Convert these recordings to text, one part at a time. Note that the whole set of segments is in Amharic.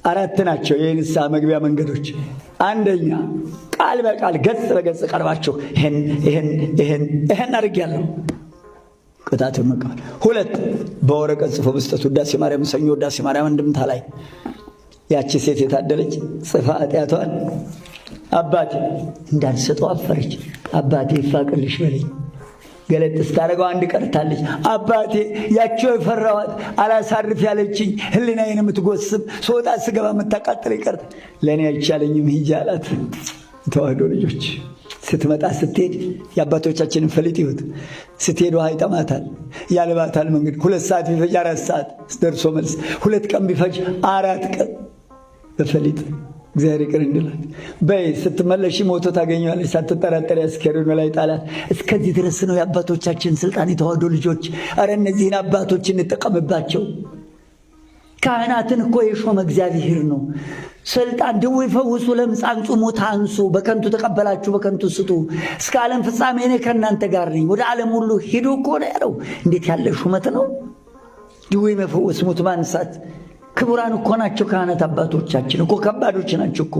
4 ናቸው የንስሐ መግቢያ መንገዶች። አንደኛ ቃል በቃል ገጽ በገጽ ቀርባችሁ ይሄን አድርጌያለሁ ቅጣትን መቀበል። 2 በወረቀት ጽፎ መስጠት። ውዳሴ ማርያም ሰኞ ውዳሴ ማርያም እንድምታ ላይ ያቺ ሴት የታደለች ጽፋ ኃጢአቷን አባቴ እንዳልሰጠው አፈረች። አባቴ ይፋቅልሽ በለኝ። ገለጥ ስታደርገው አንድ ቀርታለች። አባቴ ያቸው የፈራኋት አላሳርፍ ያለችኝ ህሊናዬን የምትጎስብ ስወጣ ስገባ የምታቃጥል ይቀርታ ለእኔ አይቻለኝም ሂጂ አላት። ተዋህዶ ልጆች ስትመጣ ስትሄድ የአባቶቻችንን ፈሊጥ ይሁት ስትሄድ ውሃ ይጠማታል፣ ያልባታል። መንገድ 2 ሰዓት ቢፈጅ 4 ሰዓት ደርሶ መልስ፣ 2 ቀን ቢፈጅ 4 ቀን በፈሊጥ እግዚአብሔር ይቅር እንድላት። በይ ስትመለሽ ሞቶ ታገኘዋለሽ ሳትጠራጠሪ አስከሬኑ ላይ ጣላት። እስከዚህ ድረስ ነው የአባቶቻችን ስልጣን። የተዋህዶ ልጆች አረ እነዚህን አባቶች እንጠቀምባቸው። ካህናትን እኮ የሾመ እግዚአብሔር ነው። ስልጣን ድውይ ፈውሱ፣ ለምጽ አንጹ፣ ሙት አንሱ፣ በከንቱ ተቀበላችሁ በከንቱ ስጡ፣ እስከ ዓለም ፍጻሜ እኔ ከእናንተ ጋር ነኝ፣ ወደ ዓለም ሁሉ ሂዱ እኮ ነው ያለው። እንዴት ያለ ሹመት ነው! ድውይ መፈወስ፣ ሙት ማንሳት። ክቡራን እኮ ናቸው ካህናት አባቶቻችን እኮ ከባዶች ናቸው እኮ።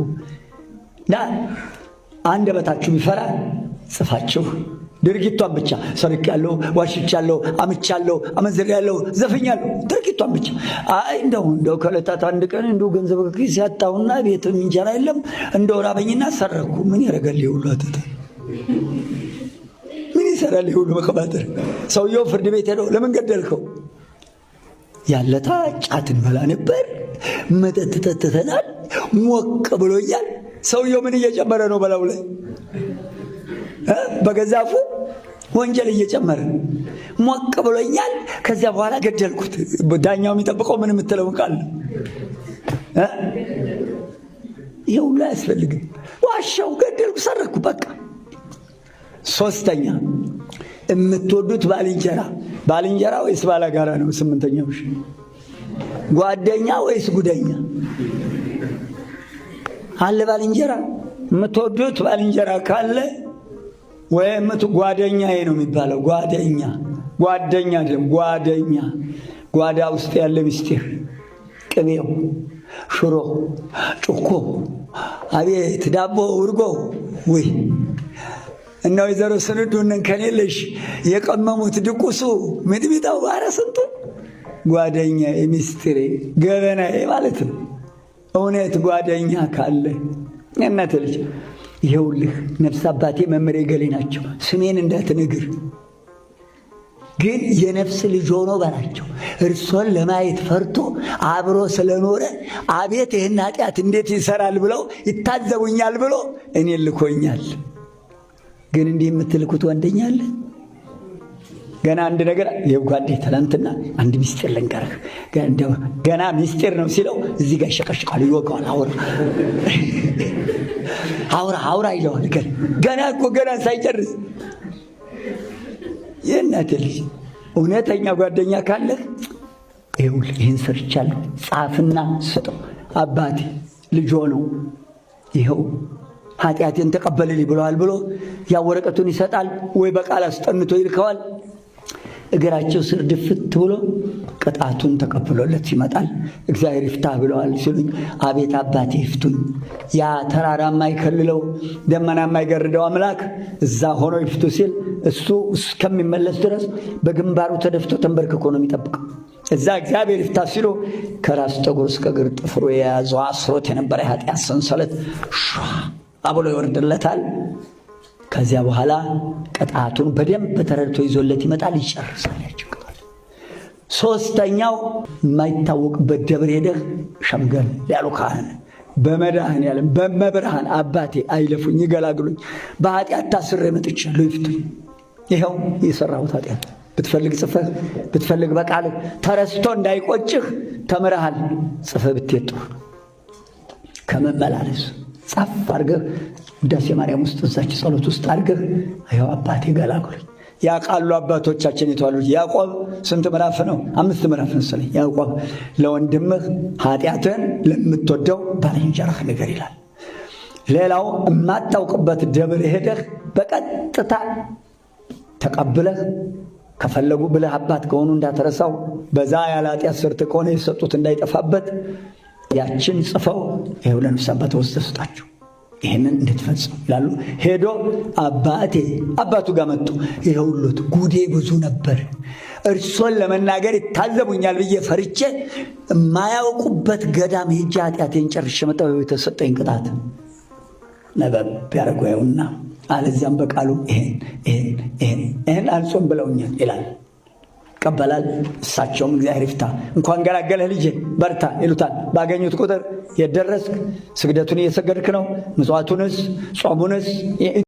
አንደበታችሁ ቢፈራ ጽፋችሁ ድርጊቷን ብቻ ሰርቄያለሁ፣ ዋሽቻለሁ፣ አምቻለሁ፣ አመንዝሬያለሁ፣ ዘፍኛለሁ፣ ድርጊቷን ብቻ። እንደው ከዕለታት አንድ ቀን እንደው ገንዘብ ከኪስ ያጣሁና ቤት እንጀራ የለም እንደው ራበኝና ሰረኩ። ምን ያደርጋል ይሁሉ አተተ? ምን ይሰራል ይሁሉ መከባተር? ሰውየው ፍርድ ቤት ሄዶ ለምን ገደልከው? ያለታ ጫት እንበላ ነበር፣ መጠጥ ጠጥተናል፣ ሞቅ ብሎኛል። ሰውየው ምን እየጨመረ ነው በላው ላይ? በገዛፉ ወንጀል እየጨመረ ሞቅ ብሎኛል፣ ከዚያ በኋላ ገደልኩት። ዳኛው የሚጠብቀው ምን የምትለው ቃል ነው? ይሄ ሁሉ አያስፈልግም። ዋሻው፣ ገደልኩ፣ ሰረኩ፣ በቃ። 3ኛ የምትወዱት ባልንጀራ ወይስ ባላጋራ ነው? 8ኛው ጓደኛ ወይስ ጉደኛ አለ? ባልንጀራ የምትወዱት ባልንጀራ ካለ ወይም ጓደኛዬ ነው የሚባለው። ጓደኛ አይደለም፣ ጓዳ ውስጥ ያለ ምስጢር፣ ቅቤው፣ ሽሮ፣ ጩኮ፣ አቤት ዳቦ፣ ውርጎ ወይ እና ወይዘሮ ስንዱን ከኔለሽ የቀመሙት ድቁሱ ሚጥሚጣው አረስንቱ ጓደኛዬ፣ ምስጢሬ፣ ገበናዬ ማለት ነው። እውነት ጓደኛ ካለ እናት ልጅ ይኸውልህ ነፍስ አባቴ መምሬ ገሌ ናቸው፣ ስሜን እንዳትነግር ግን የነፍስ ልጅ ሆኖ በላቸው። እርሶን ለማየት ፈርቶ አብሮ ስለኖረ አቤት ይህን ኃጢአት እንዴት ይሰራል ብለው ይታዘቡኛል ብሎ እኔን ልኮኛል። ግን እንዲህ የምትልኩት ወንደኛ አለ? ገና አንድ ነገር የጓዴ ትላንትና አንድ ምስጢር ልንገርህ፣ ገና ምስጢር ነው ሲለው እዚህ ጋር ይሸቀሽቃል፣ ይወቀዋል። አውራ ይለዋል። ገና እኮ ገና ሳይጨርስ የእናቴ ልጅ እውነተኛ ጓደኛ ካለህ ይኸውልህ ይህን ሰርቻለሁ ጻፍና ስጠው። አባቴ ልጆ ነው ይኸው ኃጢአቴን ተቀበልልኝ ብለዋል ብሎ ያ ወረቀቱን ይሰጣል፣ ወይ በቃል አስጠንቶ ይልከዋል። እግራቸው ስር ድፍት ብሎ ቅጣቱን ተቀብሎለት ይመጣል። እግዚአብሔር ይፍታህ ብለዋል ሲሉኝ አቤት አባቴ ይፍቱኝ። ያ ተራራ የማይከልለው ደመና የማይገርደው አምላክ እዛ ሆኖ ይፍቱ ሲል እሱ እስከሚመለስ ድረስ በግንባሩ ተደፍቶ ተንበርክኮ ነው የሚጠብቀው። እዛ እግዚአብሔር ይፍታህ ሲሉ ከራስ ጠጉር እስከ እግር ጥፍሩ የያዘው አስሮት የነበረ የኃጢአት ሰንሰለት አብሎ ይወርድለታል። ከዚያ በኋላ ቅጣቱን በደንብ ተረድቶ ይዞለት ይመጣል፣ ይጨርሳል። ያጭቃል። 3ኛው የማይታወቅበት ደብር ሄደህ ሸምገል ያሉ ካህን በመድኃኔዓለም በመብርሃን አባቴ አይለፉኝ፣ ይገላግሉኝ፣ በኃጢአት ታስሬ መጥቻለሁ፣ ይፍቱኝ። ይኸው የሰራሁት ኃጢአት ብትፈልግ ጽፈህ ብትፈልግ በቃልህ ተረስቶ እንዳይቆጭህ ተምረሃል። ጽፈህ ብትሄድ ከመመላለስ ጻፍ አድርገህ ውዳሴ ማርያም ውስጥ እዛች ጸሎት ውስጥ አድርገህ ይኸው አባቴ ገላግሉኝ። ያውቃሉ አባቶቻችን የተዋሉት። ያዕቆብ ስንት ምዕራፍ ነው? 5 ምዕራፍ መሰለኝ። ያዕቆብ ለወንድምህ ኃጢአትን ለምትወደው ባልንጀራህ ንገር ይላል። ሌላው የማታውቅበት ደብር ሄደህ በቀጥታ ተቀብለህ ከፈለጉ ብለህ አባት ከሆኑ እንዳትረሳው፣ በዛ ያለ ኃጢአት ሰርት ከሆነ የሰጡት እንዳይጠፋበት ያችን ጽፈው ይኸው ለንስሐ አባት ወስደው ስጣቸው ይህንን እንድትፈጽሙ ይላሉ። ሄዶ አባቱ ጋር መጡ። ይኸውልዎት ጉዴ ብዙ ነበር፣ እርሶን ለመናገር ይታዘቡኛል ብዬ ፈርቼ የማያውቁበት ገዳም ሄጄ ኃጢአቴን ጨርሼ መጣሁ። የተሰጠኝ ቅጣት ነበብ ያደርገውና አለዚያም በቃሉ ይሄን አልጾም ብለውኛል ይላል። ይቀበላል። እሳቸውም እግዚአብሔር ይፍታ እንኳን ገላገለህ ልጄ በርታ ይሉታል። ባገኙት ቁጥር የደረስክ ስግደቱን እየሰገድክ ነው፣ ምጽዋቱንስ ጾሙንስ